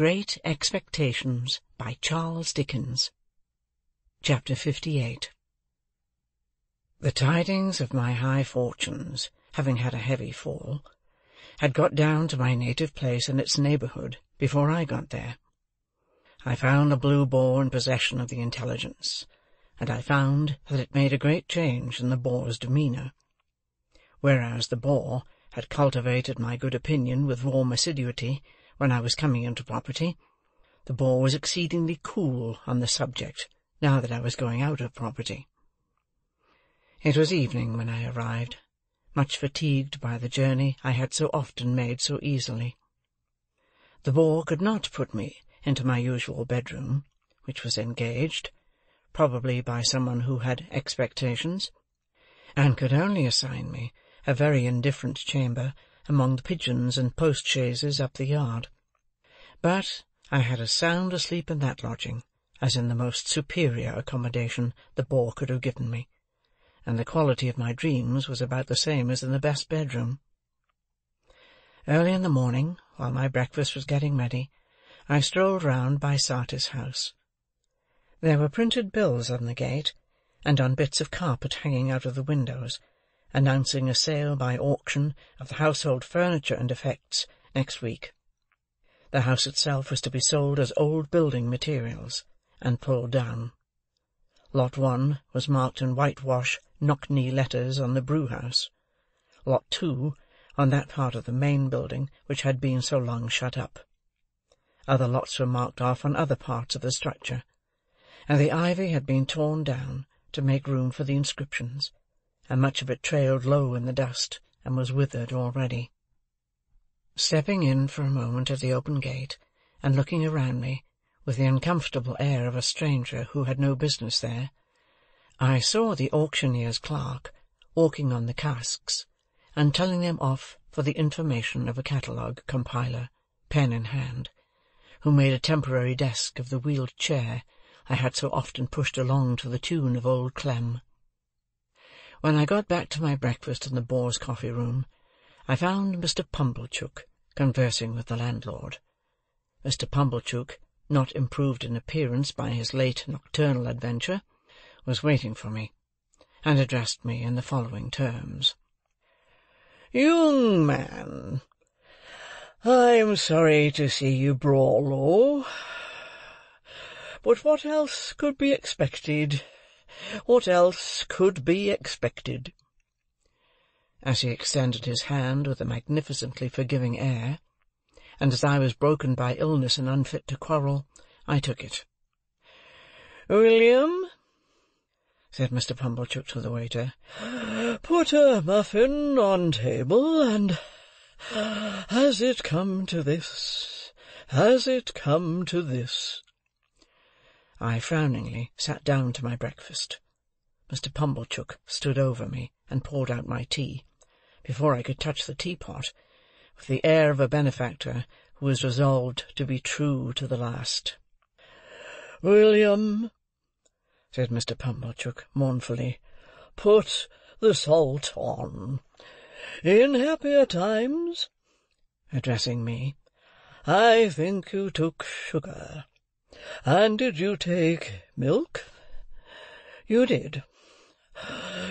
Great Expectations by Charles Dickens. Chapter 58. The tidings of my high fortunes, having had a heavy fall, had got down to my native place and its neighbourhood before I got there. I found the Blue Boar in possession of the intelligence, and I found that it made a great change in the Boar's demeanour. Whereas the Boar had cultivated my good opinion with warm assiduity when I was coming into property, the Boar was exceedingly cool on the subject now that I was going out of property. It was evening when I arrived, much fatigued by the journey I had so often made so easily. The Boar could not put me into my usual bedroom, which was engaged, probably by someone who had expectations, and could only assign me a very indifferent chamber among the pigeons and post-chaises up the yard. But I had as sound a sleep in that lodging as in the most superior accommodation the Boar could have given me, and the quality of my dreams was about the same as in the best bedroom. Early in the morning, while my breakfast was getting ready, I strolled round by Sartis's house. There were printed bills on the gate, and on bits of carpet hanging out of the windows, announcing a sale by auction of the household furniture and effects next week. The house itself was to be sold as old building materials, and pulled down. Lot 1 was marked in whitewash knock-knee letters on the brewhouse. Lot 2 on that part of the main building which had been so long shut up. Other lots were marked off on other parts of the structure, and the ivy had been torn down to make room for the inscriptions, and much of it trailed low in the dust, and was withered already. Stepping in for a moment at the open gate, and looking around me, with the uncomfortable air of a stranger who had no business there, I saw the auctioneer's clerk walking on the casks, and telling them off for the information of a catalogue compiler, pen in hand, who made a temporary desk of the wheeled chair I had so often pushed along to the tune of Old Clem. When I got back to my breakfast in the Boar's coffee-room, I found Mr. Pumblechook conversing with the landlord. Mr. Pumblechook, not improved in appearance by his late nocturnal adventure, was waiting for me, and addressed me in the following terms. "Young man, I am sorry to see you brawl, but what else could be expected? What else could be expected?" As he extended his hand with a magnificently forgiving air, and as I was broken by illness and unfit to quarrel, I took it. "William," said Mr. Pumblechook to the waiter, "put a muffin on table, and has it come to this? Has it come to this?" I frowningly sat down to my breakfast. Mr. Pumblechook stood over me and poured out my tea, before I could touch the teapot, with the air of a benefactor who is resolved to be true to the last. "William," said Mr. Pumblechook mournfully, "put the salt on. In happier times," addressing me, "I think you took sugar. And did you take milk? You did.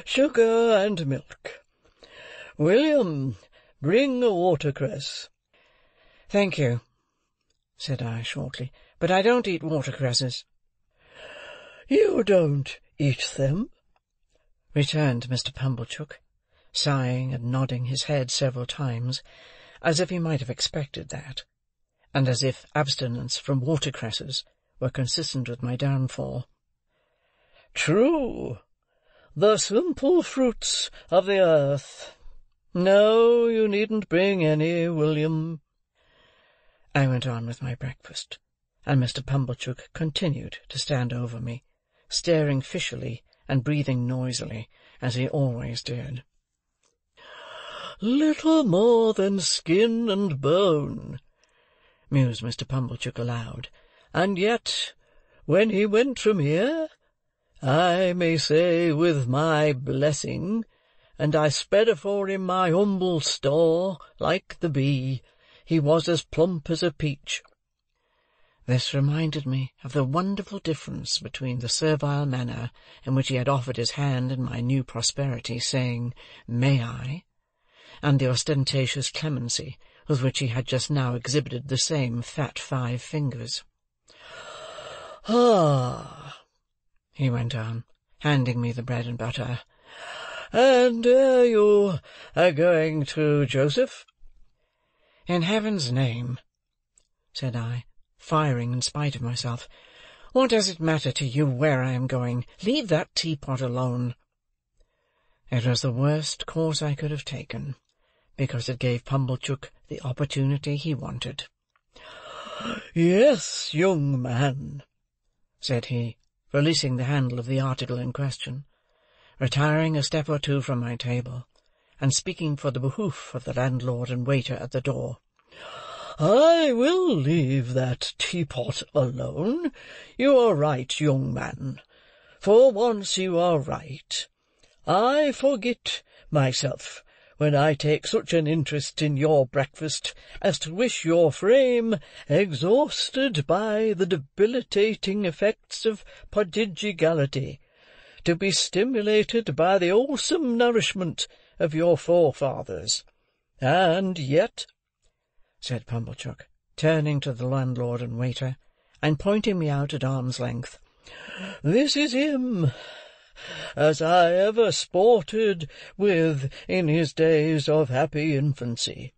Sugar and milk. William, bring a watercress." "Thank you," said I shortly, "but I don't eat watercresses." "You don't eat them?" returned Mr. Pumblechook, sighing and nodding his head several times, as if he might have expected that, and as if abstinence from watercresses were consistent with my downfall. "True. The simple fruits of the earth. No, you needn't bring any, William." I went on with my breakfast, and Mr. Pumblechook continued to stand over me, staring fishily and breathing noisily, as he always did. "Little more than skin and bone," mused Mr. Pumblechook aloud, "and yet, when he went from here, I may say with my blessing, and I spread afore him my humble store, like the bee, he was as plump as a peach." This reminded me of the wonderful difference between the servile manner in which he had offered his hand in my new prosperity, saying, "May I?" and the ostentatious clemency with which he had just now exhibited the same fat 5 fingers. "Ah," he went on, handing me the bread and butter, "and you are going to Joseph?" "In heaven's name," said I, firing in spite of myself, "what does it matter to you where I am going? Leave that teapot alone." It was the worst course I could have taken, because it gave Pumblechook the opportunity he wanted. "Yes, young man," said he, releasing the handle of the article in question, retiring a step or two from my table, and speaking for the behoof of the landlord and waiter at the door. "I will leave that teapot alone. You are right, young man. For once you are right. I forget myself when I take such an interest in your breakfast as to wish your frame, exhausted by the debilitating effects of prodigality, to be stimulated by the wholesome nourishment of your forefathers. And yet," said Pumblechook, turning to the landlord and waiter, and pointing me out at arm's length, "this is him, as I ever sported with in his days of happy infancy.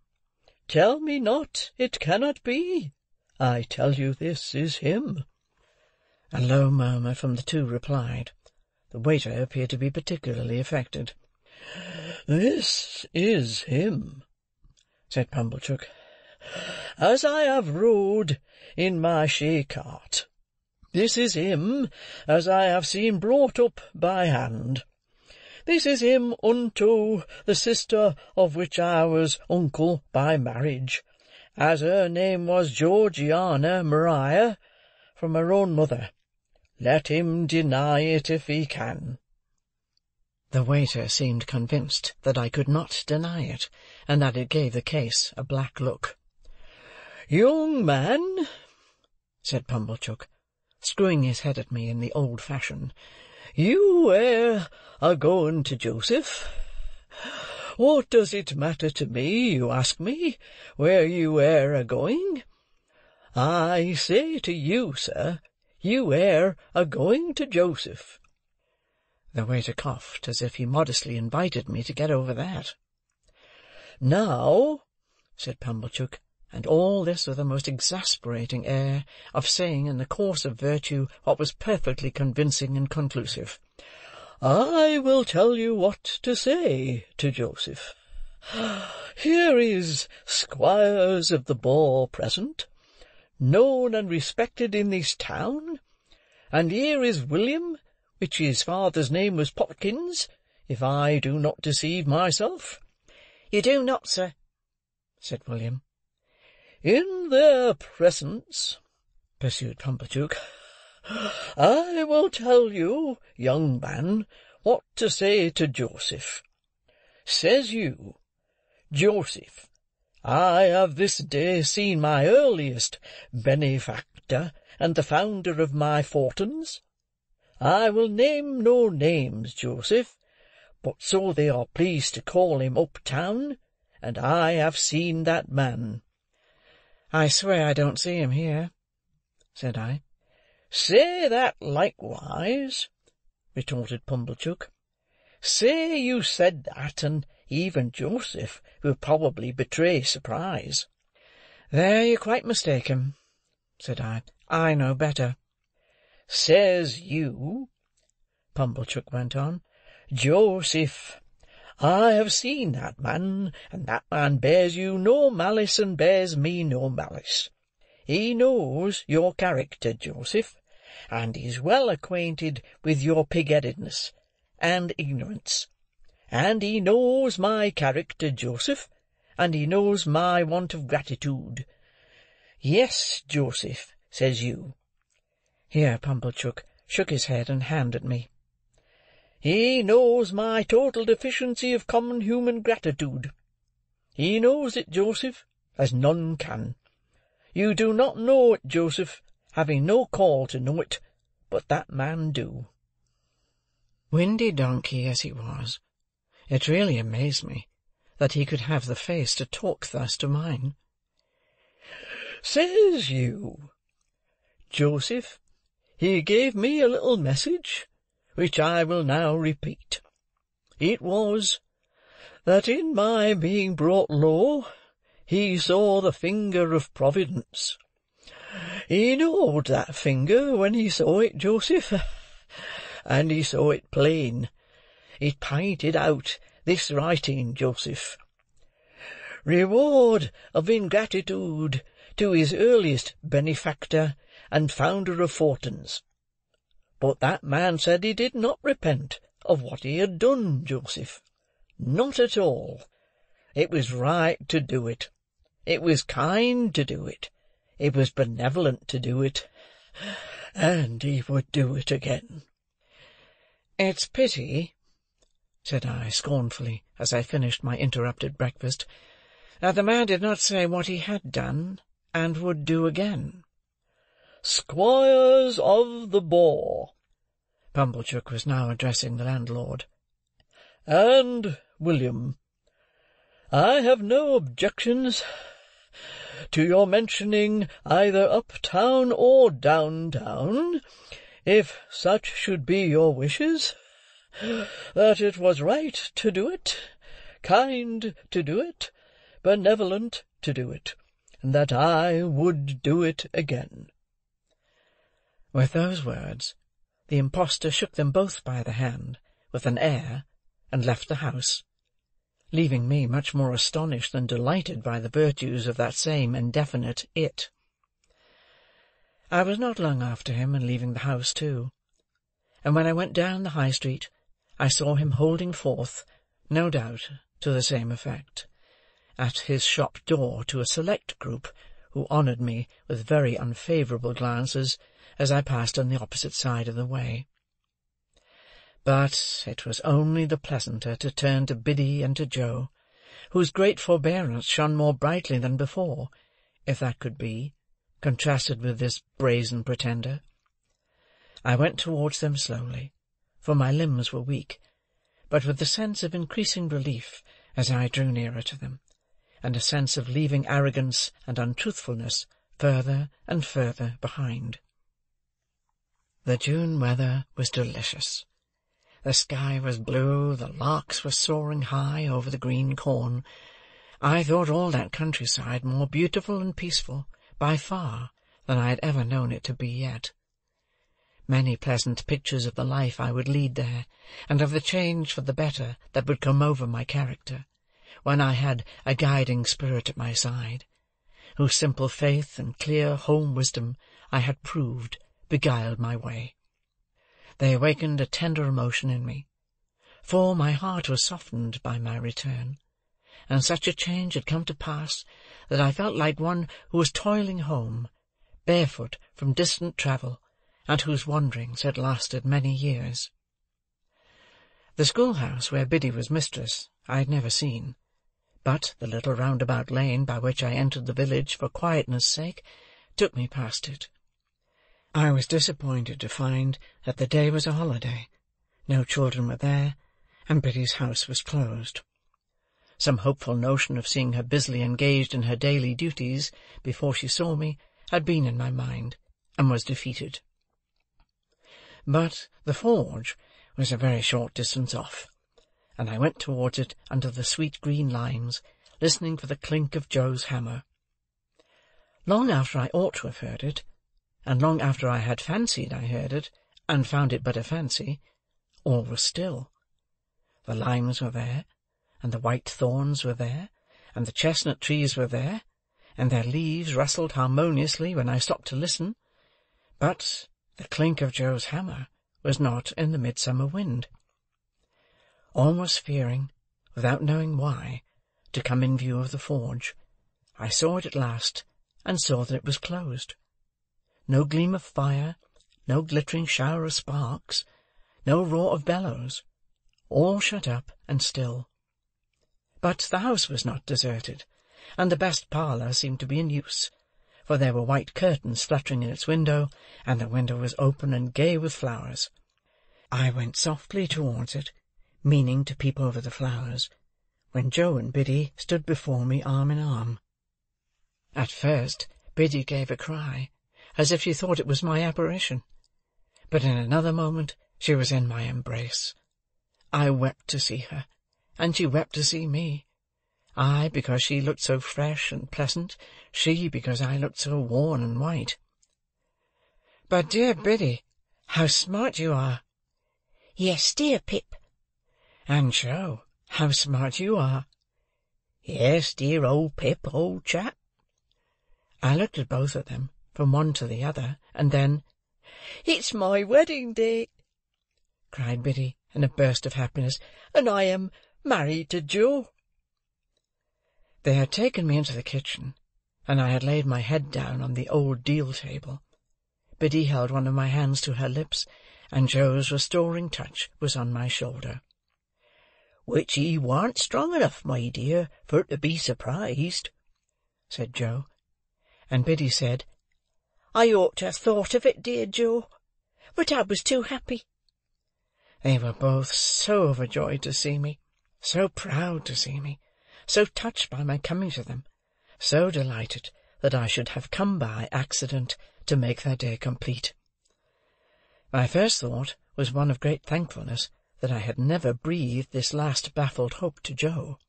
Tell me not it cannot be. I tell you this is him." A low murmur from the two replied. The waiter appeared to be particularly affected. "This is him," said Pumblechook, "as I have rode in my shay-cart. This is him, as I have seen brought up by hand. This is him unto the sister of which I was uncle by marriage, as her name was Georgiana Maria, from her own mother. Let him deny it if he can." The waiter seemed convinced that I could not deny it, and that it gave the case a black look. "Young man," said Pumblechook, screwing his head at me in the old fashion, "you were a-going to Joseph. What does it matter to me, you ask me, where you were a-going? I say to you, sir, you were a-going to Joseph." The waiter coughed, as if he modestly invited me to get over that. "Now," said Pumblechook, and all this with a most exasperating air of saying in the course of virtue what was perfectly convincing and conclusive, "I will tell you what to say to Joseph. Here is Squires of the Boar present, known and respected in this town, and here is William, which his father's name was Popkins, if I do not deceive myself." "You do not, sir," said William. "In their presence," pursued Pumblechook, "I will tell you, young man, what to say to Joseph. Says you, 'Joseph, I have this day seen my earliest benefactor and the founder of my fortunes. I will name no names, Joseph, but so they are pleased to call him uptown, and I have seen that man.'" "I swear I don't see him here," said I. "Say that likewise," retorted Pumblechook. "Say you said that, and even Joseph will probably betray surprise." "There you're quite mistaken," said I. "I know better." "Says you," Pumblechook went on, "'Joseph, I have seen that man, and that man bears you no malice and bears me no malice. He knows your character, Joseph, and is well acquainted with your pig-headedness and ignorance. And he knows my character, Joseph, and he knows my want of gratitude. Yes, Joseph, says you." Here Pumblechook shook his head and hand at me. "He knows my total deficiency of common human gratitude. He knows it, Joseph, as none can. You do not know it, Joseph, having no call to know it, but that man do." Windy donkey as he was, it really amazed me that he could have the face to talk thus to mine. "Says you, Joseph, he gave me a little message, which I will now repeat. It was, that in my being brought low, he saw the finger of Providence. He knowed that finger when he saw it, Joseph, and he saw it plain. It pinted out this writing, Joseph: Reward of ingratitude to his earliest benefactor and founder of fortunes. But that man said he did not repent of what he had done, Joseph. Not at all. It was right to do it. It was kind to do it. It was benevolent to do it. And he would do it again." "It's pity," said I, scornfully, as I finished my interrupted breakfast, "that the man did not say what he had done, and would do again." "Squires of the Boar," Pumblechook was now addressing the landlord, "and William, I have no objections to your mentioning either up-town or down-town, if such should be your wishes, that it was right to do it, kind to do it, benevolent to do it, and that I would do it again." With those words, the impostor shook them both by the hand, with an air, and left the house, leaving me much more astonished than delighted by the virtues of that same indefinite it. I was not long after him in leaving the house too, and when I went down the High Street, I saw him holding forth, no doubt to the same effect, at his shop door to a select group who honoured me with very unfavourable glances as I passed on the opposite side of the way. But it was only the pleasanter to turn to Biddy and to Joe, whose great forbearance shone more brightly than before, if that could be, contrasted with this brazen pretender. I went towards them slowly, for my limbs were weak, but with a sense of increasing relief as I drew nearer to them, and a sense of leaving arrogance and untruthfulness further and further behind. The June weather was delicious. The sky was blue, the larks were soaring high over the green corn. I thought all that countryside more beautiful and peaceful, by far, than I had ever known it to be yet. Many pleasant pictures of the life I would lead there, and of the change for the better that would come over my character, when I had a guiding spirit at my side, whose simple faith and clear home wisdom I had proved beguiled my way. They awakened a tender emotion in me, for my heart was softened by my return, and such a change had come to pass that I felt like one who was toiling home, barefoot from distant travel, and whose wanderings had lasted many years. The schoolhouse where Biddy was mistress I had never seen, but the little roundabout lane by which I entered the village for quietness' sake took me past it. I was disappointed to find that the day was a holiday. No children were there, and Biddy's house was closed. Some hopeful notion of seeing her busily engaged in her daily duties before she saw me had been in my mind, and was defeated. But the forge was a very short distance off, and I went towards it under the sweet green limes, listening for the clink of Joe's hammer. Long after I ought to have heard it, and long after I had fancied I heard it, and found it but a fancy, all was still. The limes were there, and the white thorns were there, and the chestnut trees were there, and their leaves rustled harmoniously when I stopped to listen, but the clink of Joe's hammer was not in the midsummer wind. Almost fearing, without knowing why, to come in view of the forge, I saw it at last, and saw that it was closed. No gleam of fire, no glittering shower of sparks, no roar of bellows, all shut up and still. But the house was not deserted, and the best parlour seemed to be in use, for there were white curtains fluttering in its window, and the window was open and gay with flowers. I went softly towards it, meaning to peep over the flowers, when Joe and Biddy stood before me arm in arm. At first Biddy gave a cry, as if she thought it was my apparition, but in another moment she was in my embrace. I wept to see her, and she wept to see me. I, because she looked so fresh and pleasant, she, because I looked so worn and white. "But, dear Biddy, how smart you are!" "Yes, dear Pip." "And Joe, how smart you are!" "Yes, dear old Pip, old chap." I looked at both of them, from one to the other, and then— "It's my wedding day," cried Biddy, in a burst of happiness, "and I am married to Joe." They had taken me into the kitchen, and I had laid my head down on the old deal table. Biddy held one of my hands to her lips, and Joe's restoring touch was on my shoulder. "Which he warn't strong enough, my dear, for to be surprised," said Joe. And Biddy said, "I ought to have thought of it, dear Joe, but I was too happy." They were both so overjoyed to see me, so proud to see me, so touched by my coming to them, so delighted that I should have come by accident to make their day complete. My first thought was one of great thankfulness that I had never breathed this last baffled hope to Joe.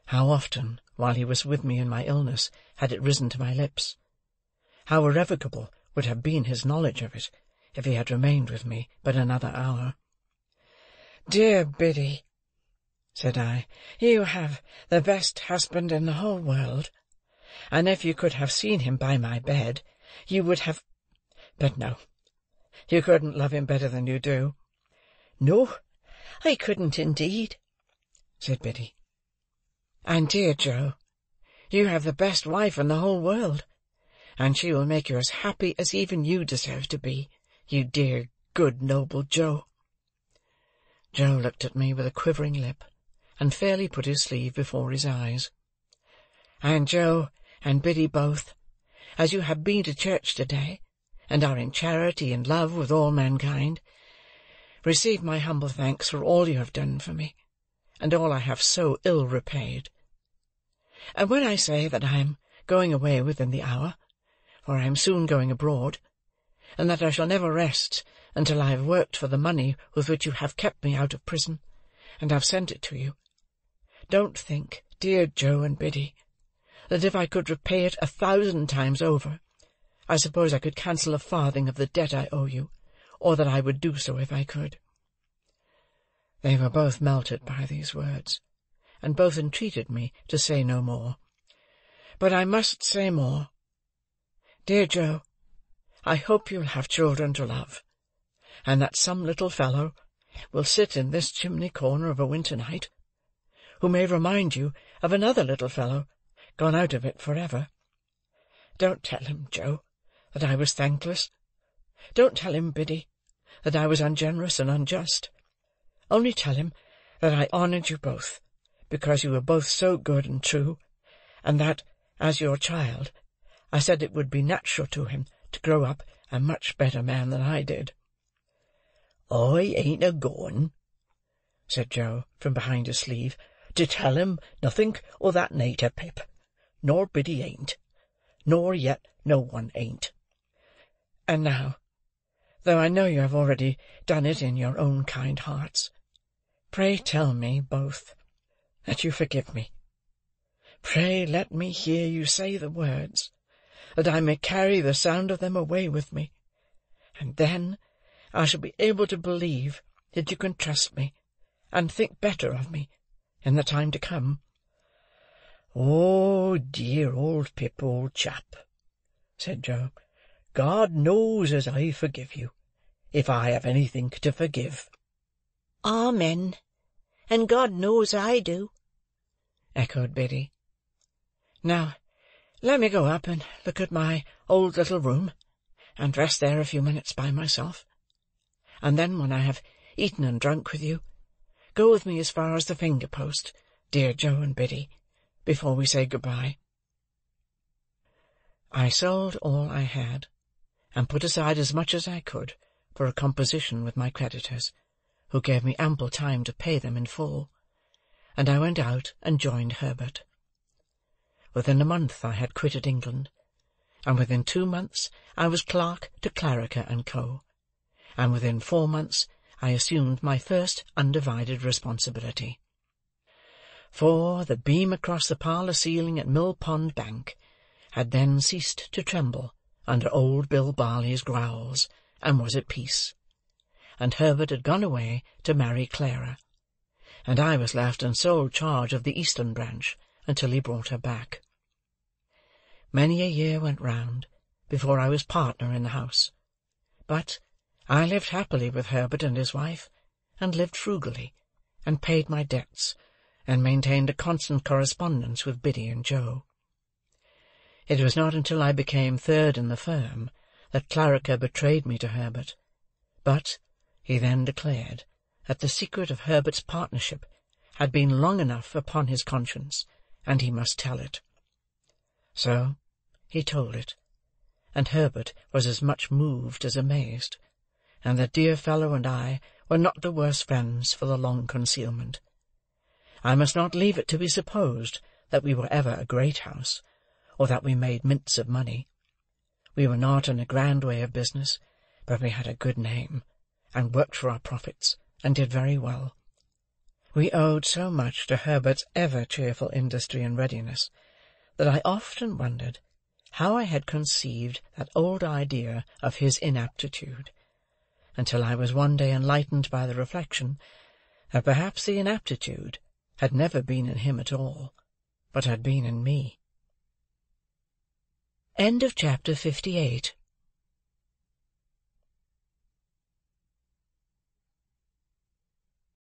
How often, while he was with me in my illness, had it risen to my lips! How irrevocable would have been his knowledge of it, if he had remained with me but another hour. "Dear Biddy," said I, "you have the best husband in the whole world, and if you could have seen him by my bed, you would have— But no, you couldn't love him better than you do." "No, I couldn't indeed," said Biddy. "And, dear Joe, you have the best wife in the whole world, and she will make you as happy as even you deserve to be, you dear, good, noble Joe." Joe looked at me with a quivering lip, and fairly put his sleeve before his eyes. "And Joe and Biddy both, as you have been to church to-day, and are in charity and love with all mankind, receive my humble thanks for all you have done for me, and all I have so ill repaid. And when I say that I am going away within the hour, for I am soon going abroad, and that I shall never rest until I have worked for the money with which you have kept me out of prison, and have sent it to you, don't think, dear Joe and Biddy, that if I could repay it 1,000 times over, I suppose I could cancel a farthing of the debt I owe you, or that I would do so if I could." They were both melted by these words, and both entreated me to say no more. But I must say more. Dear Joe, I hope you'll have children to love, and that some little fellow will sit in this chimney corner of a winter night, who may remind you of another little fellow gone out of it for ever. Don't tell him, Joe, that I was thankless. Don't tell him, Biddy, that I was ungenerous and unjust. Only tell him that I honoured you both, because you were both so good and true, and that, as your child, I said it would be natural to him to grow up a much better man than I did." "I ain't a-going," said Joe, from behind his sleeve, "to tell him nothink o' that nater, Pip, nor Biddy ain't, nor yet no one ain't." "And now, though I know you have already done it in your own kind hearts, pray tell me, both, that you forgive me. Pray let me hear you say the words, that I may carry the sound of them away with me, and then I shall be able to believe that you can trust me, and think better of me, in the time to come." "Oh, dear old Pip, old chap," said Joe, "God knows as I forgive you, if I have anythink to forgive." "Amen, and God knows I do," echoed Biddy. "Now, let me go up and look at my old little room, and rest there a few minutes by myself, and then, when I have eaten and drunk with you, go with me as far as the finger-post, dear Joe and Biddy, before we say good-bye." I sold all I had, and put aside as much as I could for a composition with my creditors, who gave me ample time to pay them in full, and I went out and joined Herbert. Within a month I had quitted England, and within 2 months I was clerk to Clarriker and Co., and within 4 months I assumed my first undivided responsibility. For the beam across the parlour ceiling at Mill Pond Bank had then ceased to tremble under old Bill Barley's growls, and was at peace, and Herbert had gone away to marry Clara, and I was left in sole charge of the eastern branch until he brought her back. Many a year went round before I was partner in the house, but I lived happily with Herbert and his wife, and lived frugally, and paid my debts, and maintained a constant correspondence with Biddy and Joe. It was not until I became third in the firm that Clarriker betrayed me to Herbert, but he then declared that the secret of Herbert's partnership had been long enough upon his conscience, and he must tell it. So he told it, and Herbert was as much moved as amazed, and the dear fellow and I were not the worse friends for the long concealment. I must not leave it to be supposed that we were ever a great house, or that we made mints of money. We were not in a grand way of business, but we had a good name, and worked for our profits, and did very well. We owed so much to Herbert's ever cheerful industry and readiness, that I often wondered how I had conceived that old idea of his inaptitude, until I was one day enlightened by the reflection that perhaps the inaptitude had never been in him at all, but had been in me. End of chapter 58.